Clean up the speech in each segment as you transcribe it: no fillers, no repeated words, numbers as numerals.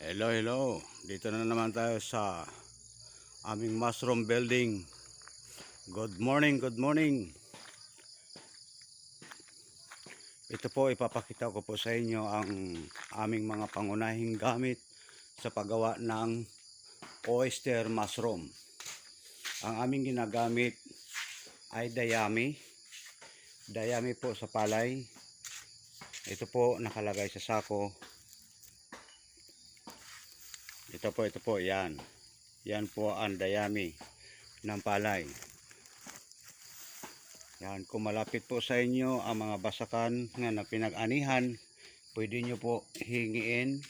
Hello, hello. Dito na naman tayo sa aming mushroom building. Good morning, good morning. Ito po, ipapakita ko po sa inyo ang aming mga pangunahing gamit sa paggawa ng oyster mushroom. Ang aming ginagamit ay dayami. Dayami po sa palay. Ito po nakalagay sa sako. Ito po, yan. Yan po ang dayami ng palay. Yan, kung malapit po sa inyo ang mga basakan na pinag-anihan, pwede nyo po hingiin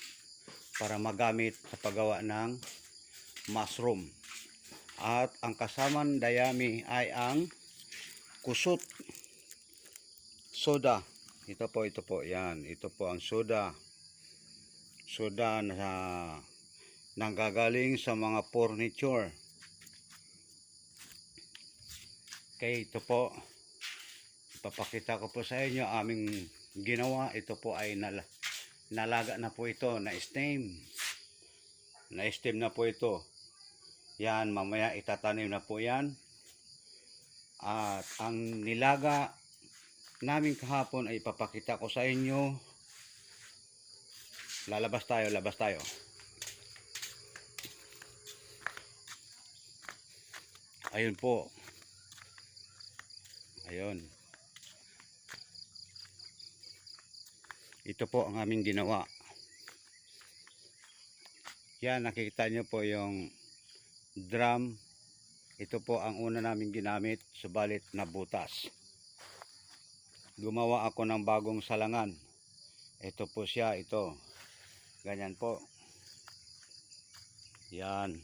para magamit sa paggawa ng mushroom. At ang kasamang dayami ay ang kusot, soda. Ito po, yan. Ito po ang soda. Soda na nanggagaling sa mga furniture. Okay, ito po. Ipapakita ko po sa inyo aming ginawa. Ito po ay nalaga na po ito, na-steam. Na-steam na po ito. Yan, mamaya itatanim na po yan. At ang nilaga namin kahapon ay ipapakita ko sa inyo. Labas tayo. Ayun po. Ayun. Ito po ang aming ginawa. Yan, nakikita nyo po yung drum. Ito po ang una namin ginamit, subalit nabutas. Gumawa ako ng bagong salangan. Ito po siya, ito. Ganyan po. Yan.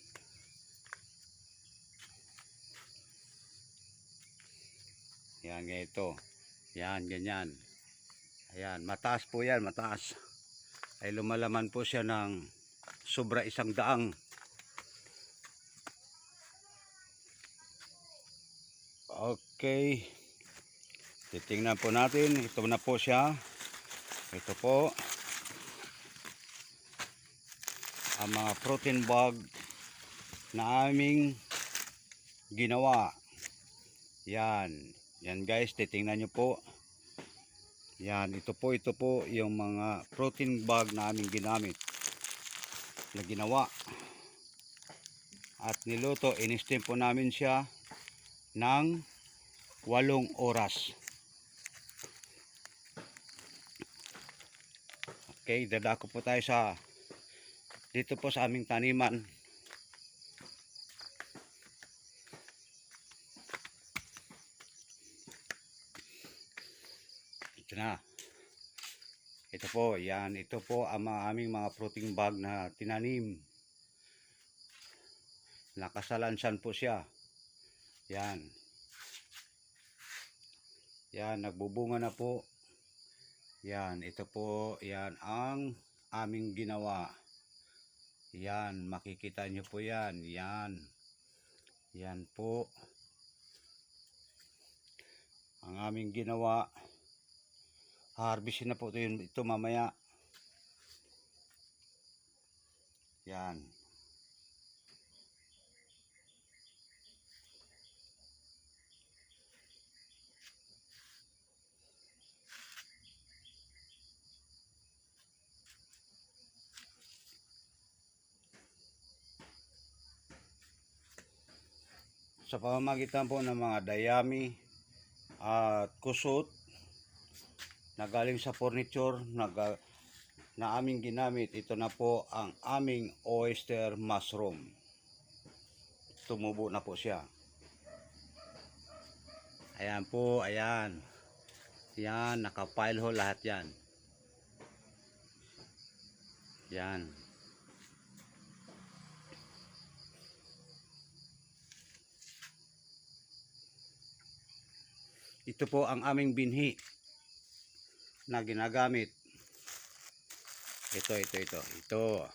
Yan, ganito. Yan, ganyan. Ayan, mataas po yan, mataas. Ay lumalaman po siya ng sobra 100. Okay. Titingnan po natin. Ito na po siya. Ito po. Ang mga protein bag na aming ginawa. Yan. Yan guys, titingnan nyo po. Yan, ito po yung mga protein bag na aming ginamit. Na ginawa. At niluto, in-steam po namin siya ng 8 oras. Okay, dadako po tayo dito po sa aming taniman. Ito na. Ito po, yan. Ito po ang aming mga protein bag na tinanim. Nakasalansan po siya. Yan. Yan, nagbubunga na po. Yan, ito po, yan ang aming ginawa. Yan, makikita nyo po yan. Yan. Yan po. Ang aming ginawa. Harvestin na po ito mamaya. Yan. Sa pamamagitan po ng mga dayami at kusot na galing sa furniture na aming ginamit, ito na po ang aming oyster mushroom. Tumubo na po siya. Ayan po, ayan. Yan, nakapile ho lahat yan. Yan. Ito po ang aming binhi na ginagamit. Ito.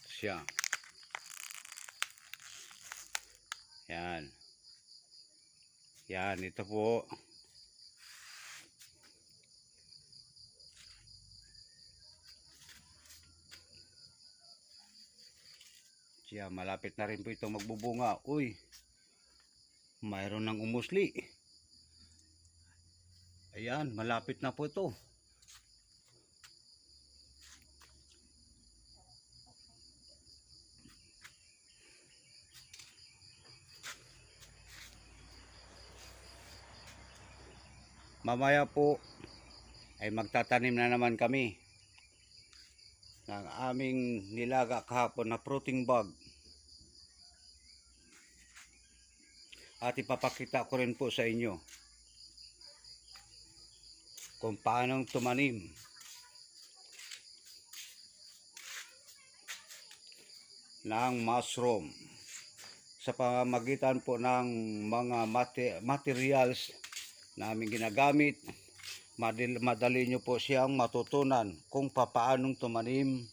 Siya. Yan. Yan, ito po. Siya, malapit na rin po ito magbubunga. Uy, mayroon ng umusli. Ayan, malapit na po ito. Mamaya po ay magtatanim na naman kami ng aming nilaga kahapon na fruiting bag. At ipapakita ko rin po sa inyo kung paanong tumanim ng mushroom sa pamamagitan po ng mga materials na aming ginagamit. Madali nyo po siyang matutunan kung paanong tumanim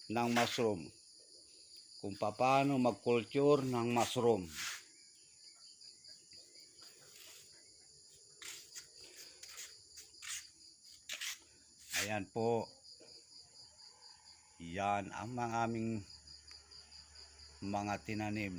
ng mushroom, kung paano mag-culture ng mushroom. Ayan po, yan ang aming mga tinanim.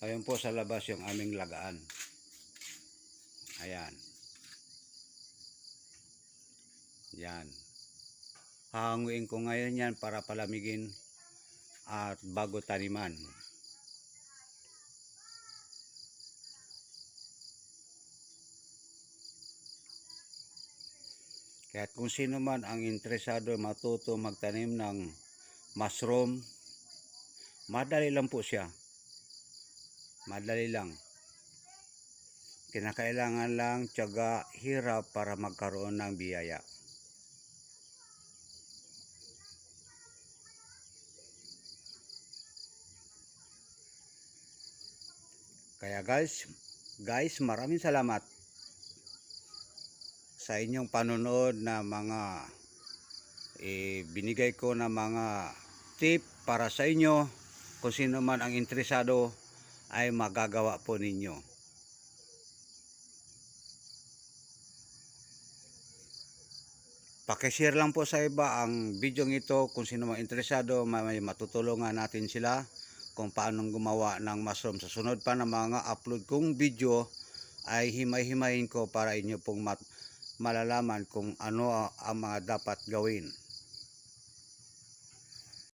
Ayun po sa labas yung aming lagaan. Ayan. Yan. Hahanguin ko ngayon yan para palamigin at bago taniman. Kaya kung sino man ang interesado matuto magtanim ng mushroom, madali lang po siya. Madali lang. Kinakailangan lang tiyaga, hirap para magkaroon ng biyaya. Kaya guys, maraming salamat sa inyong panonood na mga binigay ko na mga tip para sa inyo. Kung sino man ang interesado ay magagawa po ninyo. Pakishare lang po sa iba ang video ito kung sino man interesado, may matutulungan natin sila kung paano gumawa ng mushroom. Sa sunod pa na mga upload kong video ay himay-himayin ko para inyo pong malalaman kung ano ang mga dapat gawin.